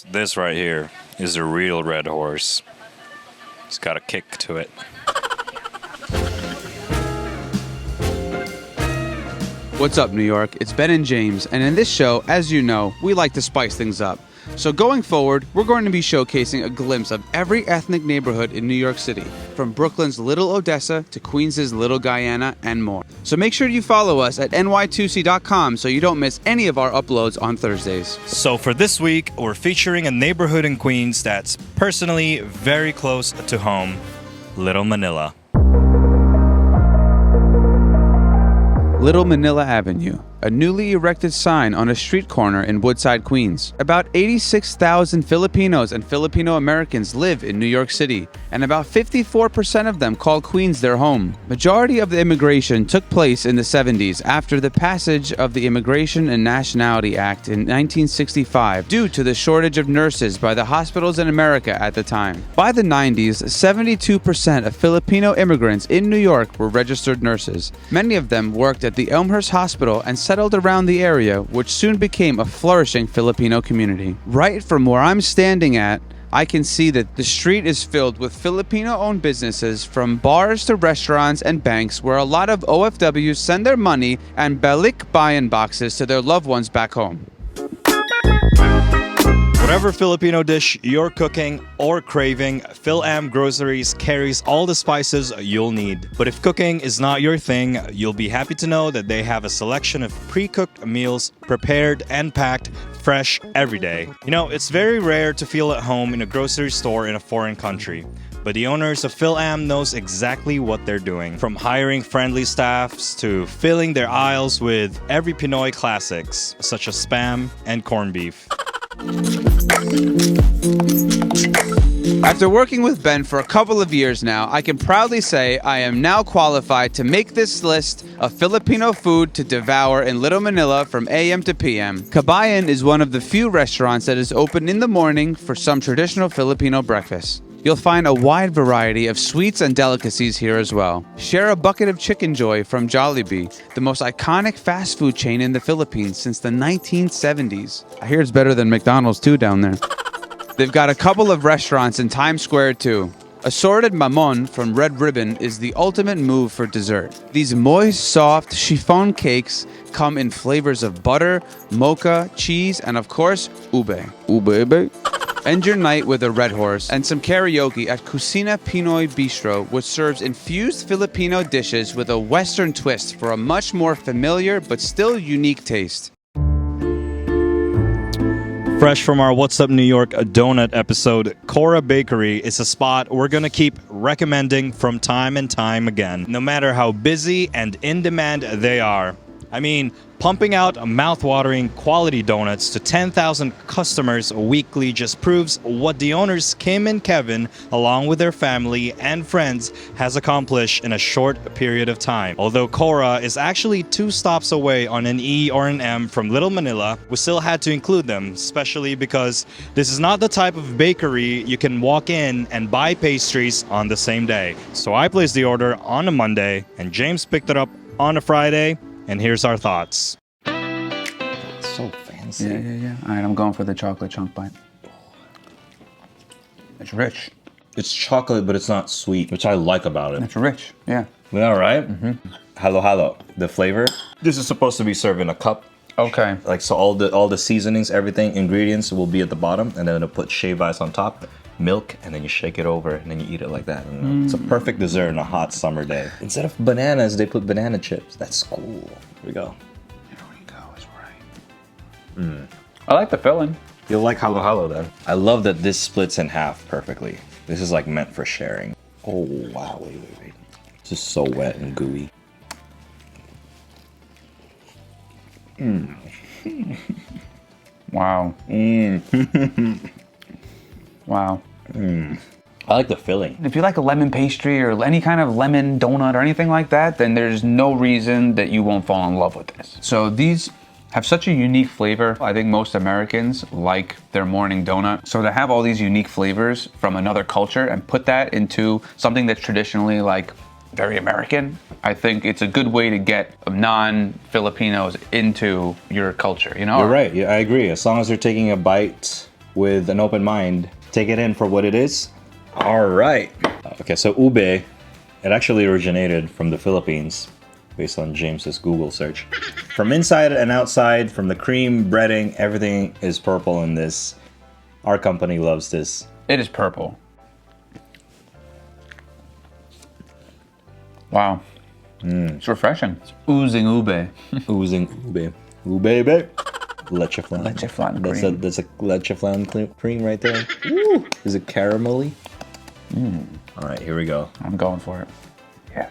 This right here is a real red horse. It's got a kick to it. What's up, New York? It's Ben and James, and in this show, as you know, we like to spice things up. So going forward, we're going to be showcasing a glimpse of every ethnic neighborhood in New York City, from Brooklyn's Little Odessa to Queens' Little Guyana and more. So make sure you follow us at ny2c.com so you don't miss any of our uploads on Thursdays. So for this week, we're featuring a neighborhood in Queens that's personally very close to home, Little Manila. Little Manila Avenue, a newly erected sign on a street corner in Woodside, Queens. About 86,000 Filipinos and Filipino Americans live in New York City, and about 54% of them call Queens their home. Majority of the immigration took place in the 70s after the passage of the Immigration and Nationality Act in 1965 due to the shortage of nurses by the hospitals in America at the time. By the 90s, 72% of Filipino immigrants in New York were registered nurses. Many of them worked at the Elmhurst Hospital and settled around the area, which soon became a flourishing Filipino community. Right from where I'm standing at, I can see that the street is filled with Filipino-owned businesses, from bars to restaurants and banks, where a lot of OFWs send their money and balik bayan boxes to their loved ones back home. Whatever Filipino dish you're cooking or craving, Phil-Am Groceries carries all the spices you'll need. But if cooking is not your thing, you'll be happy to know that they have a selection of pre-cooked meals prepared and packed fresh every day. You know, it's very rare to feel at home in a grocery store in a foreign country. But the owners of Phil-Am knows exactly what they're doing. From hiring friendly staffs to filling their aisles with every Pinoy classics, such as Spam and corned beef. After working with Ben for a couple of years now, I can proudly say I am now qualified to make this list of Filipino food to devour in Little Manila from AM to PM. Kabayan is one of the few restaurants that is open in the morning for some traditional Filipino breakfast. You'll find a wide variety of sweets and delicacies here as well. Share a bucket of Chicken Joy from Jollibee, the most iconic fast food chain in the Philippines since the 1970s. I hear it's better than McDonald's too down there. They've got a couple of restaurants in Times Square too. Assorted mamon from Red Ribbon is the ultimate move for dessert. These moist, soft chiffon cakes come in flavors of butter, mocha, cheese, and of course, ube. Ube. End your night with a Red Horse and some karaoke at Kusina Pinoy Bistro, which serves infused Filipino dishes with a Western twist for a much more familiar but still unique taste. Fresh from our What's Up New York donut episode, Korra Bakery is a spot we're gonna keep recommending from time and time again, no matter how busy and in demand they are. I mean, pumping out mouth-watering quality donuts to 10,000 customers weekly just proves what the owners Kim and Kevin, along with their family and friends, has accomplished in a short period of time. Although Korra is actually 2 stops away on an E or an M from Little Manila, we still had to include them, especially because this is not the type of bakery you can walk in and buy pastries on the same day. So I placed the order on a Monday, and James picked it up on a Friday. And here's our thoughts. It's so fancy. Yeah. All right, I'm going for the chocolate chunk bite. It's rich. It's chocolate, but it's not sweet, which I like about it. It's rich, yeah. Yeah, right? Mm-hmm. Halo, the flavor. This is supposed to be served in a cup. Okay. Like, so all the seasonings, everything, ingredients will be at the bottom, and then it'll put shaved ice on top, milk, and then you shake it over, and then you eat it like that. And It's a perfect dessert on a hot summer day. Instead of bananas, they put banana chips. That's cool. Here we go. Here we go, is right. I like the filling. You'll like halo then. I love that this splits in half perfectly. This is like meant for sharing. Oh, wow, wait. It's just so wet and gooey. Wow. Wow. I like the filling. If you like a lemon pastry or any kind of lemon donut or anything like that, then there's no reason that you won't fall in love with this. So these have such a unique flavor. I think most Americans like their morning donut. So to have all these unique flavors from another culture and put that into something that's traditionally like very American, I think it's a good way to get non-Filipinos into your culture, you know? You're right. Yeah, I agree. As long as they're taking a bite with an open mind. Take it in for what it is. All right. Okay, so ube, it actually originated from the Philippines based on James's Google search. From inside and outside, from the cream, breading, everything is purple in this. Our company loves this. It is purple. Wow. It's refreshing. It's oozing ube. Oozing ube. Ube. Leche flan. Leche flan That's cream. a leche flan cream right there. Woo. Is it caramelly? All right, here we go. I'm going for it. Yeah.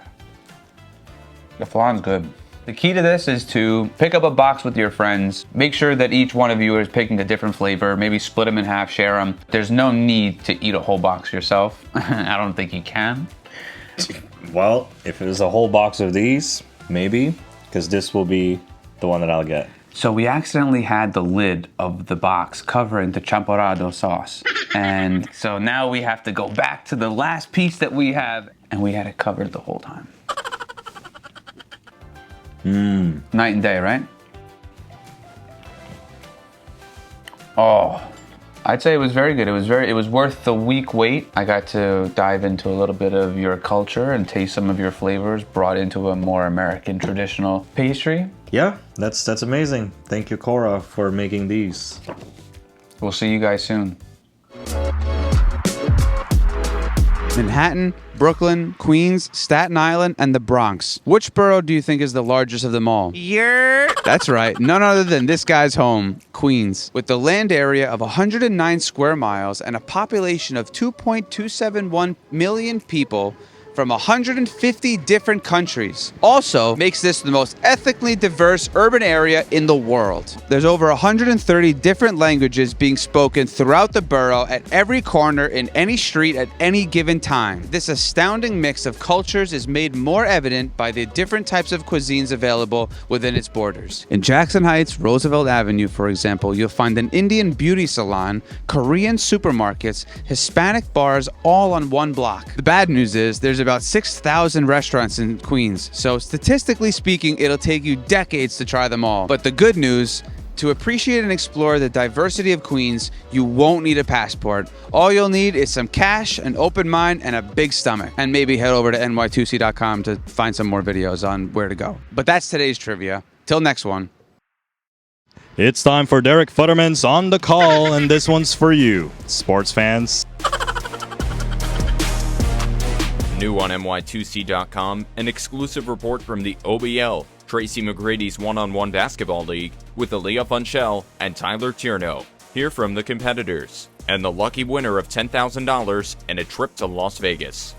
The flan's good. The key to this is to pick up a box with your friends. Make sure that each one of you is picking a different flavor. Maybe split them in half, share them. There's no need to eat a whole box yourself. I don't think you can. Well, if it was a whole box of these, maybe, because this will be the one that I'll get. So we accidentally had the lid of the box covering the champorado sauce. And so now we have to go back to the last piece that we have, and we had it covered the whole time. Night and day, right? Oh, I'd say it was very good. It was worth the week wait. I got to dive into a little bit of your culture and taste some of your flavors brought into a more American traditional pastry. Yeah, that's amazing. Thank you, Korra, for making these. We'll see you guys soon. Manhattan, Brooklyn, Queens, Staten Island, and the Bronx. Which borough do you think is the largest of them all? That's right, none other than this guy's home, Queens. With the land area of 109 square miles and a population of 2.271 million people from 150 different countries. Also makes this the most ethnically diverse urban area in the world. There's over 130 different languages being spoken throughout the borough at every corner in any street at any given time. This astounding mix of cultures is made more evident by the different types of cuisines available within its borders. In Jackson Heights, Roosevelt Avenue, for example, you'll find an Indian beauty salon, Korean supermarkets, Hispanic bars all on one block. The bad news is there's about 6,000 restaurants in Queens, so statistically speaking, it'll take you decades to try them all. But the good news, to appreciate and explore the diversity of Queens, you won't need a passport. All you'll need is some cash, an open mind, and a big stomach. And maybe head over to ny2c.com to find some more videos on where to go. But that's today's trivia. Till next one. It's time for Derek Futterman's On the Call, and this one's for you, sports fans. New on ny2c.com, an exclusive report from the OBL, Tracy McGrady's one-on-one basketball league, with Aaliyah Funchal and Tyler Tierno. Hear from the competitors, and the lucky winner of $10,000 and a trip to Las Vegas.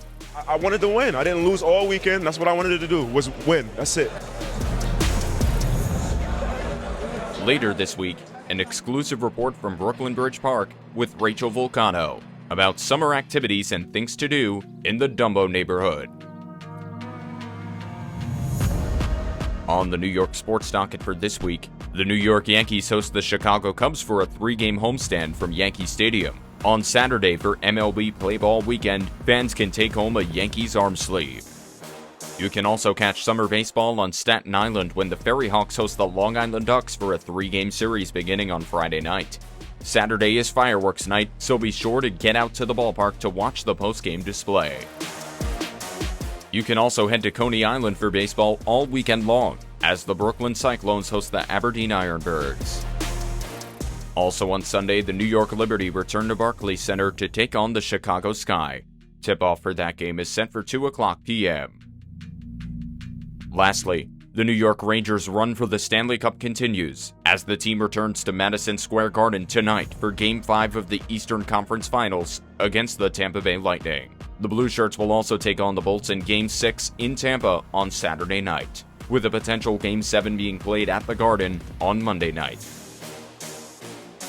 I wanted to win. I didn't lose all weekend. That's what I wanted to do, was win. That's it. Later this week, an exclusive report from Brooklyn Bridge Park with Rachel Vulcano about summer activities and things to do in the Dumbo neighborhood. On the New York sports docket for this week, the New York Yankees host the Chicago Cubs for a 3-game homestand from Yankee Stadium. On Saturday for MLB Play Ball Weekend, fans can take home a Yankees arm sleeve. You can also catch summer baseball on Staten Island when the Ferry Hawks host the Long Island Ducks for a 3-game series beginning on Friday night. Saturday is fireworks night, so be sure to get out to the ballpark to watch the post-game display. You can also head to Coney Island for baseball all weekend long, as the Brooklyn Cyclones host the Aberdeen Ironbirds. Also on Sunday, the New York Liberty return to Barclays Center to take on the Chicago Sky. Tip-off for that game is set for 2 o'clock p.m. Lastly, the New York Rangers' run for the Stanley Cup continues as the team returns to Madison Square Garden tonight for Game 5 of the Eastern Conference Finals against the Tampa Bay Lightning. The Blue Shirts will also take on the Bolts in Game 6 in Tampa on Saturday night, with a potential Game 7 being played at the Garden on Monday night.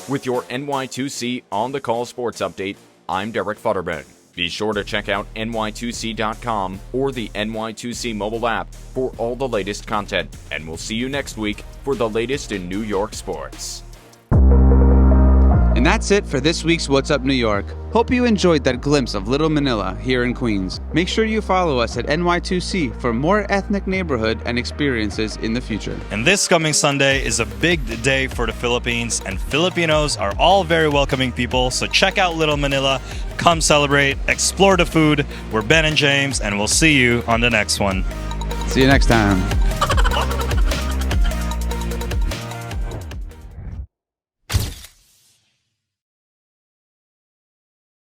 With your NY2C On The Call sports update, I'm Derek Futterman. Be sure to check out ny2c.com or the NY2C mobile app for all the latest content, and we'll see you next week for the latest in New York sports. And that's it for this week's What's Up New York. Hope you enjoyed that glimpse of Little Manila here in Queens. Make sure you follow us at NY2C for more ethnic neighborhood and experiences in the future. And this coming Sunday is a big day for the Philippines, and Filipinos are all very welcoming people, so check out Little Manila, come celebrate, explore the food. We're Ben and James, and we'll see you on the next one. See you next time.